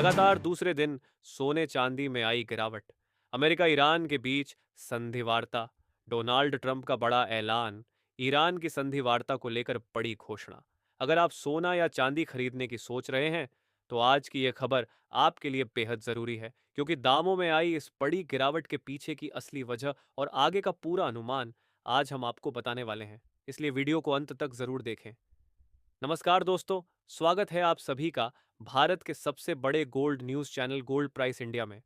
लगातार दूसरे दिन सोने चांदी में आई गिरावट। अमेरिका ईरान के बीच संधि वार्ता, डोनाल्ड ट्रंप का बड़ा ऐलान, ईरान की संधि वार्ता को लेकर बड़ी घोषणा। अगर आप सोना या चांदी खरीदने की सोच रहे हैं तो आज की यह खबर आपके लिए बेहद जरूरी है, क्योंकि दामों में आई इस बड़ी गिरावट के पीछे की असली वजह और आगे का पूरा अनुमान आज हम आपको बताने वाले हैं। इसलिए वीडियो को अंत तक जरूर देखें। नमस्कार दोस्तों, स्वागत है आप सभी का भारत के सबसे बड़े gold news channel gold price India में।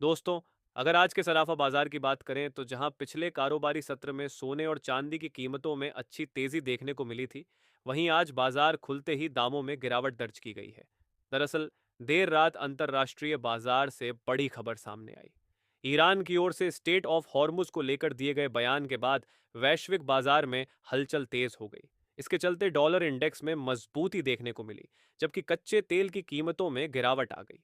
दोस्तों, अगर आज के सराफा बाजार की बात करें तो जहां पिछले कारोबारी सत्र में सोने और चांदी की कीमतों में अच्छी तेजी देखने को मिली थी, वहीं आज बाजार खुलते ही दामों में गिरावट दर्ज की गई है। दरअसल देर रात अंतर्राष्ट्रीय बाजार से बड़ी खबर सामने आई। ईरान की ओर से स्टेट ऑफ हॉर्मुज को लेकर दिए गए बयान के बाद वैश्विक बाजार में हलचल तेज हो गई। इसके चलते डॉलर इंडेक्स में मजबूती देखने को मिली, जबकि कच्चे तेल की कीमतों में गिरावट आ गई।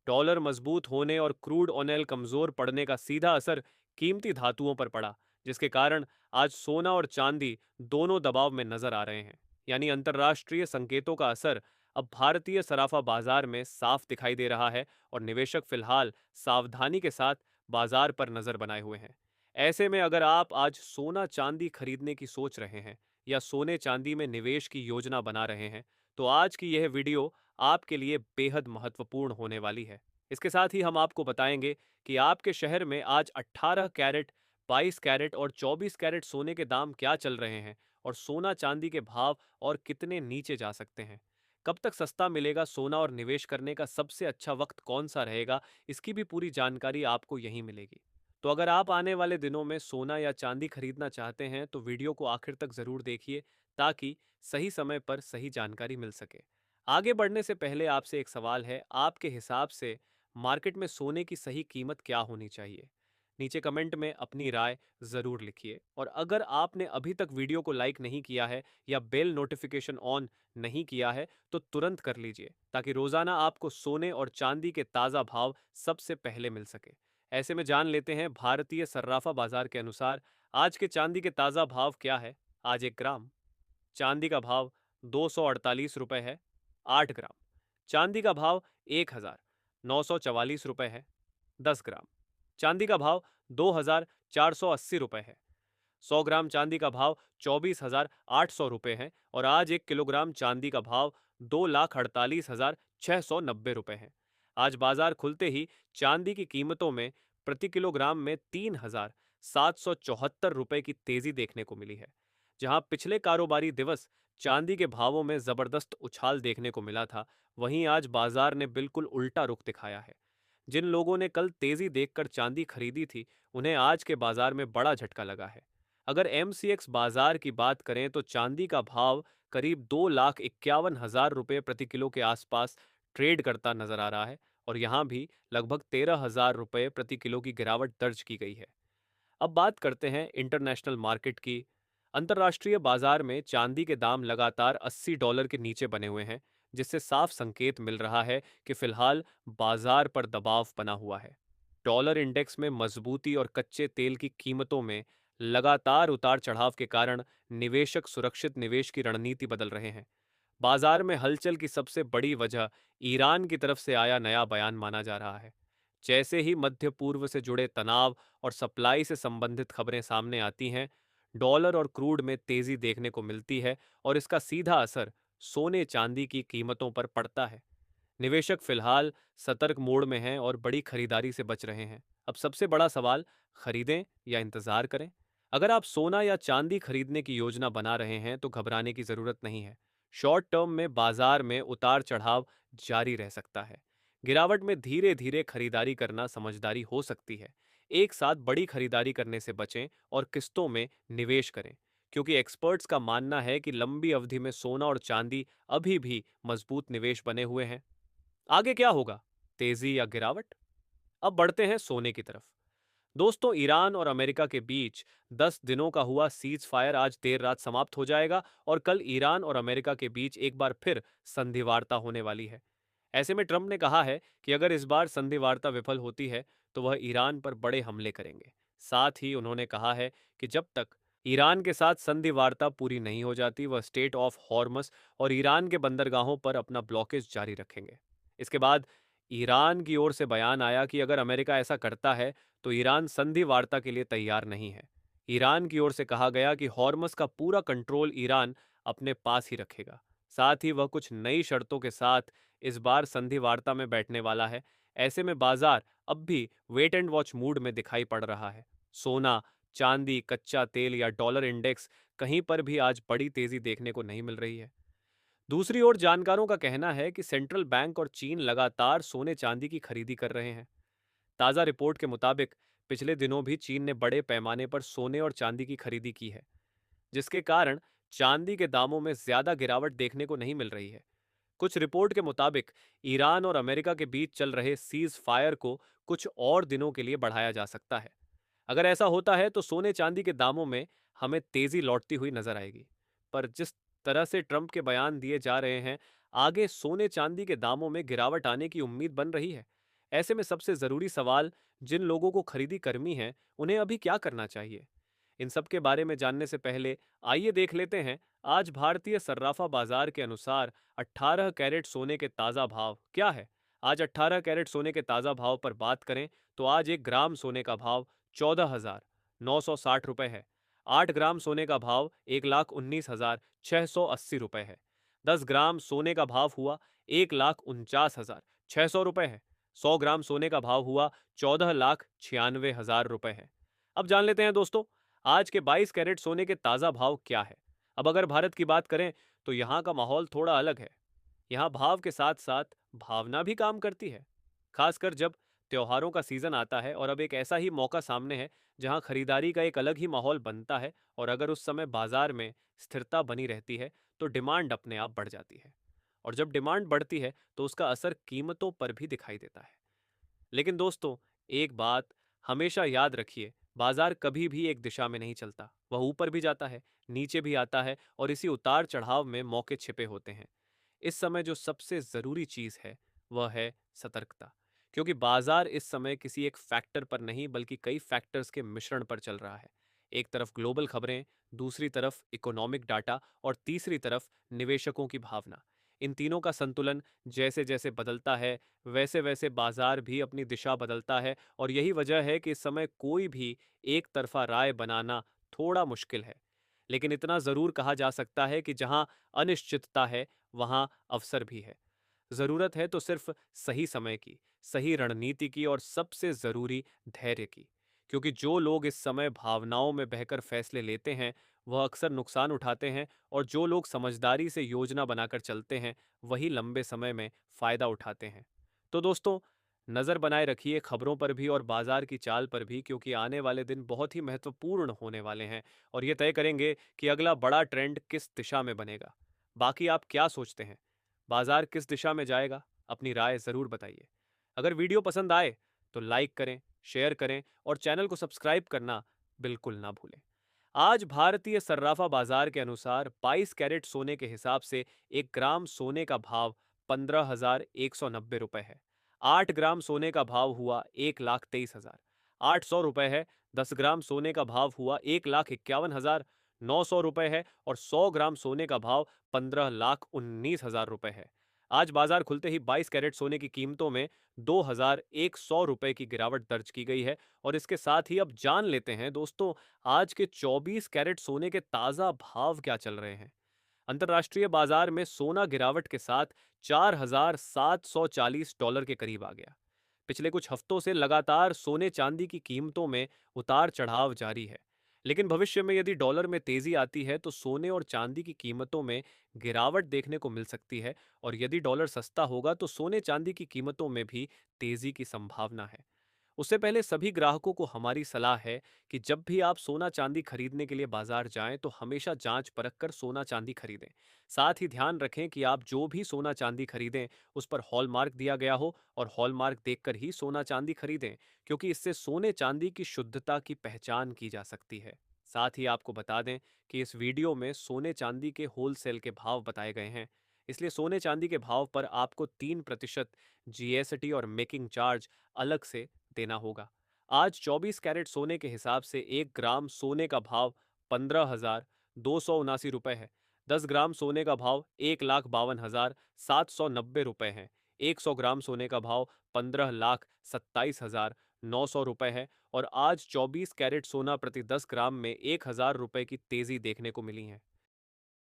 डॉलर मजबूत होने और क्रूड ऑयल कमजोर पड़ने का सीधा असर कीमती धातुओं पर पड़ा, जिसके कारण आज सोना और चांदी दोनों दबाव में नजर आ रहे हैं। यानी अंतर्राष्ट्रीय संकेतों का असर अब भारतीय सराफा बाजार में साफ दिखाई दे रहा है और निवेशक फिलहाल सावधानी के साथ बाजार पर नजर बनाए हुए हैं। ऐसे में अगर आप आज सोना चांदी खरीदने की सोच रहे हैं या सोने चांदी में निवेश की योजना बना रहे हैं, तो आज की यह वीडियो आपके लिए बेहद महत्वपूर्ण होने वाली है। इसके साथ ही हम आपको बताएंगे कि आपके शहर में आज 18 कैरेट, 22 कैरेट और 24 कैरेट सोने के दाम क्या चल रहे हैं और सोना चांदी के भाव और कितने नीचे जा सकते हैं। कब तक सस्ता मिलेगा सोना और निवेश करने का सबसे अच्छा वक्त कौन सा रहेगा, इसकी भी पूरी जानकारी आपको यहीं मिलेगी। तो अगर आप आने वाले दिनों में सोना या चांदी खरीदना चाहते हैं तो वीडियो को आखिर तक ज़रूर देखिए, ताकि सही समय पर सही जानकारी मिल सके। आगे बढ़ने से पहले आपसे एक सवाल है, आपके हिसाब से मार्केट में सोने की सही कीमत क्या होनी चाहिए? नीचे कमेंट में अपनी राय ज़रूर लिखिए, और अगर आपने अभी तक वीडियो को लाइक नहीं किया है या बेल नोटिफिकेशन ऑन नहीं किया है तो तुरंत कर लीजिए, ताकि रोज़ाना आपको सोने और चांदी के ताज़ा भाव सबसे पहले मिल सके। ऐसे में जान लेते हैं भारतीय सर्राफा बाजार के अनुसार आज के चांदी के ताज़ा भाव क्या है। आज 1 ग्राम चांदी का भाव 248 रुपये है। 8 ग्राम चांदी का भाव 1,944 रुपये है। 10 ग्राम चांदी का भाव 2,480 रुपये है। 100 ग्राम चांदी का भाव 24,800 रुपये है और आज 1 किलोग्राम चांदी का भाव 2,48,690 रुपये है। आज बाजार खुलते ही चांदी की कीमतों में प्रति किलोग्राम में 3,774 रुपये की तेजी देखने को मिली है। जहां पिछले कारोबारी दिवस चांदी के भावों में जबरदस्त उछाल देखने को मिला था, वहीं आज बाजार ने बिल्कुल उल्टा रुख दिखाया है। जिन लोगों ने कल तेजी देखकर चांदी खरीदी थी, उन्हें आज के बाजार में बड़ा झटका लगा है। अगर एमसीएक्स बाजार की बात करें तो चांदी का भाव करीब 2,51,000 रुपये प्रति किलो के आसपास ट्रेड करता नजर आ रहा है और यहां भी लगभग 13,000 रुपये प्रति किलो की गिरावट दर्ज की गई है। अब बात करते हैं इंटरनेशनल मार्केट की। अंतर्राष्ट्रीय बाजार में चांदी के दाम लगातार $80 के नीचे बने हुए हैं, जिससे साफ संकेत मिल रहा है कि फिलहाल बाजार पर दबाव बना हुआ है। डॉलर इंडेक्स में मजबूती और कच्चे तेल की कीमतों में लगातार उतार चढ़ाव के कारण निवेशक सुरक्षित निवेश की रणनीति बदल रहे हैं। बाजार में हलचल की सबसे बड़ी वजह ईरान की तरफ से आया नया बयान माना जा रहा है। जैसे ही मध्य पूर्व से जुड़े तनाव और सप्लाई से संबंधित खबरें सामने आती हैं, डॉलर और क्रूड में तेजी देखने को मिलती है और इसका सीधा असर सोने चांदी की कीमतों पर पड़ता है। निवेशक फिलहाल सतर्क मोड में हैं और बड़ी खरीदारी से बच रहे हैं। अब सबसे बड़ा सवाल, खरीदें या इंतजार करें? अगर आप सोना या चांदी खरीदने की योजना बना रहे हैं तो घबराने की जरूरत नहीं है। शॉर्ट टर्म में बाजार में उतार चढ़ाव जारी रह सकता है। गिरावट में धीरे धीरे खरीदारी करना समझदारी हो सकती है। एक साथ बड़ी खरीदारी करने से बचें और किस्तों में निवेश करें, क्योंकि एक्सपर्ट्स का मानना है कि लंबी अवधि में सोना और चांदी अभी भी मजबूत निवेश बने हुए हैं। आगे क्या होगा, तेजी या गिरावट? अब बढ़ते हैं सोने की तरफ। दोस्तों, ईरान और अमेरिका के बीच 10 दिनों का हुआ सीज फायर आज देर रात समाप्त हो जाएगा और कल ईरान और अमेरिका के बीच एक बार फिर संधि वार्ता होने वाली है। ऐसे में ट्रंप ने कहा है कि अगर इस बार संधि वार्ता विफल होती है तो वह ईरान पर बड़े हमले करेंगे। साथ ही उन्होंने कहा है कि जब तक ईरान के साथ संधि वार्ता पूरी नहीं हो जाती, वह स्टेट ऑफ हॉर्मस और ईरान के बंदरगाहों पर अपना ब्लॉकेज जारी रखेंगे। इसके बाद ईरान की ओर से बयान आया कि अगर अमेरिका ऐसा करता है तो ईरान संधि वार्ता के लिए तैयार नहीं है। ईरान की ओर से कहा गया कि हॉर्मस का पूरा कंट्रोल ईरान अपने पास ही रखेगा। साथ ही वह कुछ नई शर्तों के साथ इस बार संधि वार्ता में बैठने वाला है। ऐसे में बाजार अब भी वेट एंड वॉच मूड में दिखाई पड़ रहा है। सोना, चांदी, कच्चा तेल या डॉलर इंडेक्स कहीं पर भी आज बड़ी तेजी देखने को नहीं मिल रही है। दूसरी ओर जानकारों का कहना है कि सेंट्रल बैंक और चीन लगातार सोने चांदी की खरीदी कर रहे हैं। ताज़ा रिपोर्ट के मुताबिक पिछले दिनों भी चीन ने बड़े पैमाने पर सोने और चांदी की खरीदी की है, जिसके कारण चांदी के दामों में ज्यादा गिरावट देखने को नहीं मिल रही है। कुछ रिपोर्ट के मुताबिक ईरान और अमेरिका के बीच चल रहे सीज फायर को कुछ और दिनों के लिए बढ़ाया जा सकता है। अगर ऐसा होता है तो सोने चांदी के दामों में हमें तेजी लौटती हुई नजर आएगी। पर जिस तरह से ट्रंप के बयान दिए जा रहे हैं, आगे सोने चांदी के दामों में गिरावट आने की उम्मीद बन रही है। ऐसे में सबसे जरूरी सवाल, जिन लोगों को खरीदी करनी है उन्हें अभी क्या करना चाहिए? इन सब के बारे में जानने से पहले आइए देख लेते हैं आज भारतीय सर्राफा बाजार के अनुसार 18 कैरेट सोने के ताज़ा भाव क्या है। आज 18 कैरेट सोने के ताज़ा भाव पर बात करें तो आज 1 ग्राम सोने का भाव 14,960 रुपये है। 8 ग्राम सोने का भाव 1,19,680 रुपये है। 10 ग्राम सोने का भाव हुआ 1,49,600 रुपये है। 100 ग्राम सोने का भाव हुआ 14,96,000 रुपये है। अब जान लेते हैं दोस्तों, आज के 22 कैरेट सोने के ताज़ा भाव क्या है। अब अगर भारत की बात करें तो यहाँ का माहौल थोड़ा अलग है। यहाँ भाव के साथ साथ भावना भी काम करती है, खासकर जब त्योहारों का सीजन आता है। और अब एक ऐसा ही मौका सामने है जहाँ खरीदारी का एक अलग ही माहौल बनता है। और अगर उस समय बाजार में स्थिरता बनी रहती है तो डिमांड अपने आप बढ़ जाती है। और जब डिमांड बढ़ती है तो उसका असर कीमतों पर भी दिखाई देता है। लेकिन दोस्तों, एक बात हमेशा याद रखिए, बाजार कभी भी एक दिशा में नहीं चलता। वह ऊपर भी जाता है, नीचे भी आता है और इसी उतार चढ़ाव में मौके छिपे होते हैं। इस समय जो सबसे जरूरी चीज है वह है सतर्कता। क्योंकि बाजार इस समय किसी एक फैक्टर पर नहीं बल्कि कई फैक्टर्स के मिश्रण पर चल रहा है। एक तरफ ग्लोबल खबरें, दूसरी तरफ इकोनॉमिक डाटा और तीसरी तरफ निवेशकों की भावना। इन तीनों का संतुलन जैसे जैसे बदलता है वैसे वैसे बाजार भी अपनी दिशा बदलता है। और यही वजह है कि इस समय कोई भी एक तरफा राय बनाना थोड़ा मुश्किल है। लेकिन इतना जरूर कहा जा सकता है कि जहां अनिश्चितता है वहां अवसर भी है। जरूरत है तो सिर्फ सही समय की, सही रणनीति की और सबसे जरूरी धैर्य की। क्योंकि जो लोग इस समय भावनाओं में बहकर फैसले लेते हैं वह अक्सर नुकसान उठाते हैं, और जो लोग समझदारी से योजना बनाकर चलते हैं वही लंबे समय में फायदा उठाते हैं। तो दोस्तों, नजर बनाए रखिए खबरों पर भी और बाजार की चाल पर भी, क्योंकि आने वाले दिन बहुत ही महत्वपूर्ण होने वाले हैं और ये तय करेंगे कि अगला बड़ा ट्रेंड किस दिशा में बनेगा। बाकी आप क्या सोचते हैं, बाजार किस दिशा में जाएगा? अपनी राय जरूर बताइए। अगर वीडियो पसंद आए तो लाइक करें, शेयर करें और चैनल को सब्सक्राइब करना बिल्कुल ना भूलें। आज भारतीय सर्राफा बाजार के अनुसार 22 कैरेट सोने के हिसाब से 1 ग्राम सोने का भाव 15,190 रुपये है। 8 ग्राम सोने का भाव हुआ 1,23,800 रुपये है। 10 ग्राम सोने का भाव हुआ 1,51,900 रुपये है और 100 ग्राम सोने का भाव 15,19,000 रुपये है। आज बाजार खुलते ही 22 कैरेट सोने की कीमतों में 2,100 रुपये की गिरावट दर्ज की गई है। और इसके साथ ही अब जान लेते हैं दोस्तों, आज के 24 कैरेट सोने के ताजा भाव क्या चल रहे हैं। अंतर्राष्ट्रीय बाजार में सोना गिरावट के साथ $4,740 के करीब आ गया। पिछले कुछ हफ्तों से लगातार सोने चांदी की कीमतों में उतार चढ़ाव जारी है। लेकिन भविष्य में यदि डॉलर में तेजी आती है तो सोने और चांदी की कीमतों में गिरावट देखने को मिल सकती है। और यदि डॉलर सस्ता होगा तो सोने चांदी की कीमतों में भी तेजी की संभावना है। उससे पहले सभी ग्राहकों को हमारी सलाह है कि जब भी आप सोना चांदी खरीदने के लिए बाजार जाएं तो हमेशा जांच परख कर सोना चांदी खरीदें। साथ ही ध्यान रखें कि आप जो भी सोना चांदी खरीदें उस पर हॉलमार्क दिया गया हो और हॉलमार्क देखकर ही सोना चांदी खरीदें, क्योंकि इससे सोने चांदी की शुद्धता की पहचान की जा सकती है। साथ ही आपको बता दें कि इस वीडियो में सोने चांदी के होलसेल के भाव बताए गए हैं, इसलिए सोने चांदी के भाव पर आपको 3% जीएसटी और मेकिंग चार्ज अलग से देना होगा। आज 24 कैरेट सोने के हिसाब से 1 ग्राम सोने का भाव 15,279 रुपये है। 10 ग्राम सोने का भाव 1,52,790 रुपये है। 100 ग्राम सोने का भाव 15,27,900 रुपए है और आज 24 कैरेट सोना प्रति 10 ग्राम में 1,000 रुपए की तेजी देखने को मिली है।